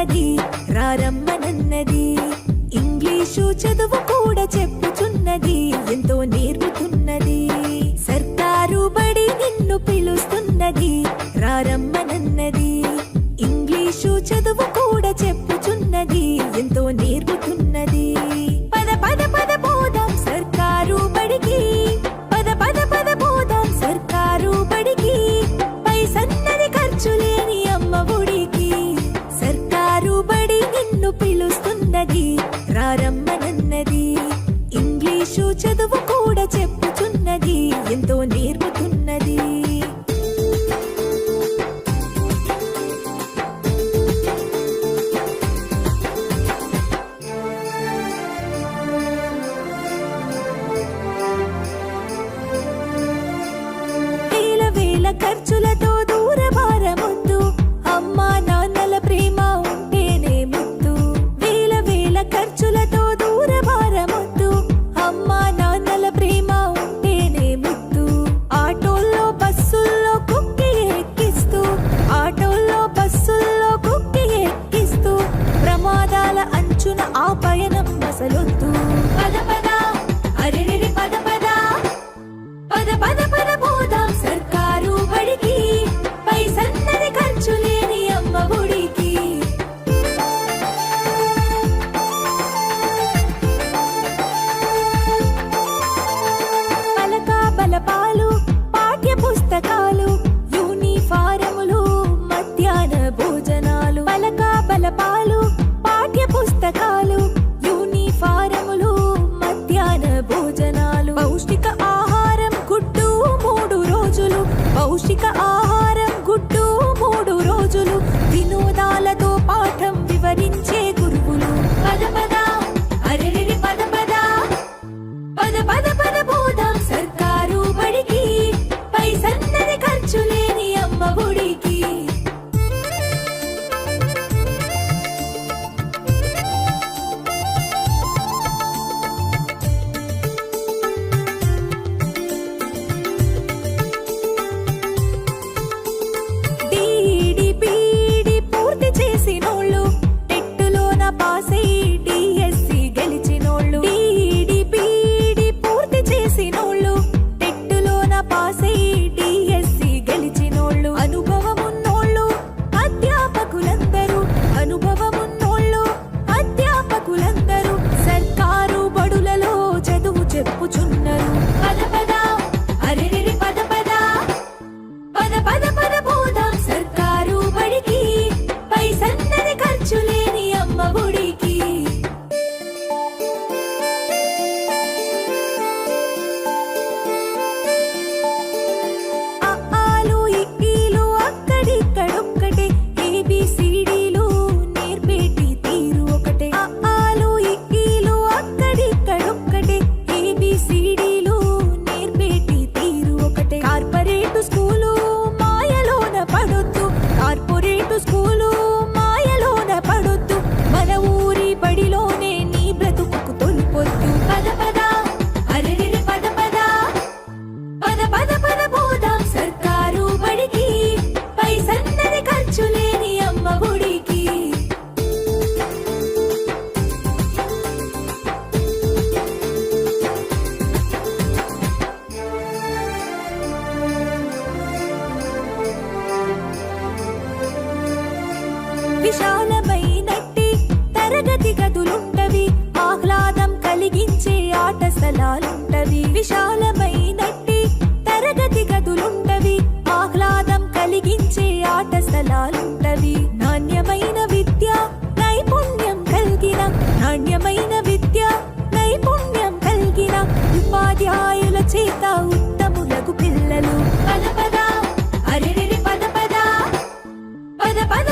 పిలుస్తున్నది రారమ్మనన్నది. English చదువు కూడా చెప్పుచున్నది, ఎంతో నేర్పుతున్నది. సర్కారు బడి నిన్ను పిలుస్తున్నది రారమ్మనన్నది. ఇంగ్లీషు చదువు కూడా చెప్పుచున్నది, ఎంతో నేర్పుతున్నది. పద పద పద పోదాం సర్కారు బడికి, పద పద పద పోదాం సర్కారు బడికి. పైసన్నది ఖర్చు లేని అమ్మ ఒడికి. సర్కారు బడి నిన్ను పిలుస్తున్నది రారమ్మనన్నది. ఇంగ్లీషు చదువు కూడా చెప్పుచున్నది, ఎంతో నేర్పుతున్నది. ఖర్చులతో దూరభారమొద్దు, అమ్మా నాన్నల ప్రేమ ఉంటేనే ముద్దు. వేల వేల ఖర్చులతో దూరభారమొద్దు, అమ్మా నాన్నల ప్రేమ ఉంటేనే ముద్దు. ఆటోల్లో బస్సుల్లో కుక్కి ఎక్కిస్తూ, ఆటోల్లో బస్సుల్లో కుక్కి ఎక్కిస్తూ, ప్రమాదాల అంచున ఆ పయనం అసలొద్దు. పద పద అరెరెరి పద పద, పద పద పద పోదాం సర్కారు బడికి. పైసన్నది ఖర్చు లేని అమ్మ ఒడికి. పలక బలపాలు పాఠ్య పుస్తకాలు, యూనిఫారములు మధ్యాహ్న భోజనాలు. పలక బలపాలు పాఠ్య పుస్తకాలు, యూనిఫారములు మధ్యాహ్న భోజనాలు. పౌష్టిక ఆహారం గుడ్డు 3 రోజులు, పౌష్టిక ఆహారం గుడ్డు 3 రోజులు. వినోదాలతో పాఠం వివరించే గురువులు. పద పద అరెరెరి పద పద, పద పద పద పోదాం సర్కారు బడికి. పైసన్నది ఖర్చు లేని అమ్మ ఒడికి. చెప్పుచున్నారు. పద పద అరెరెరి పద పద, పద పద పద పోదాం సర్కారు బడికి. పైసన్నది ఖర్చు లేని అమ్మ ఒడికి. అఆలు ఇక్కీలు అక్కడిక్కడొక్కటే, ఏబిసిడీలు నేర్పేటి తీరు ఒకటే. అఆలు ఇక్కీలు అక్కడిక్కడొక్కటే, ఏబిసిడీలు నేర్పేటి తీరు ఒకటే. కార్పొరేటు స్కూలు మాయలోన పడొద్దు, కార్పొరేటు స్కూలు మాయలోన పడొద్దు. మన ఊరి బడిలోనే నీ బ్రతుకు తొలిపొద్దు. పద పద అరెరెరి పద పద, పద పద పద పోదాం సర్కారు బడికి. పైసన్నది ఖర్చు లేని అమ్మ ఒడికి. విశాలమైనట్టి తరగతి గదులుంటవి, ఆహ్లాదం కలిగించే ఆట స్థలాలుంటవి. విశాలమైనట్టి తరగతి గదులుంటవి, ఆహ్లాదం కలిగించే ఆట స్థలాలుంటవి. నాణ్యమైన విద్య నైపుణ్యం కలిగిన, నాణ్యమైన విద్య నైపుణ్యం కలిగిన ఉపాధ్యాయుల చేత ఉత్తములకు పిల్లలు. పద పద అరెరెరి పద పద, పద పద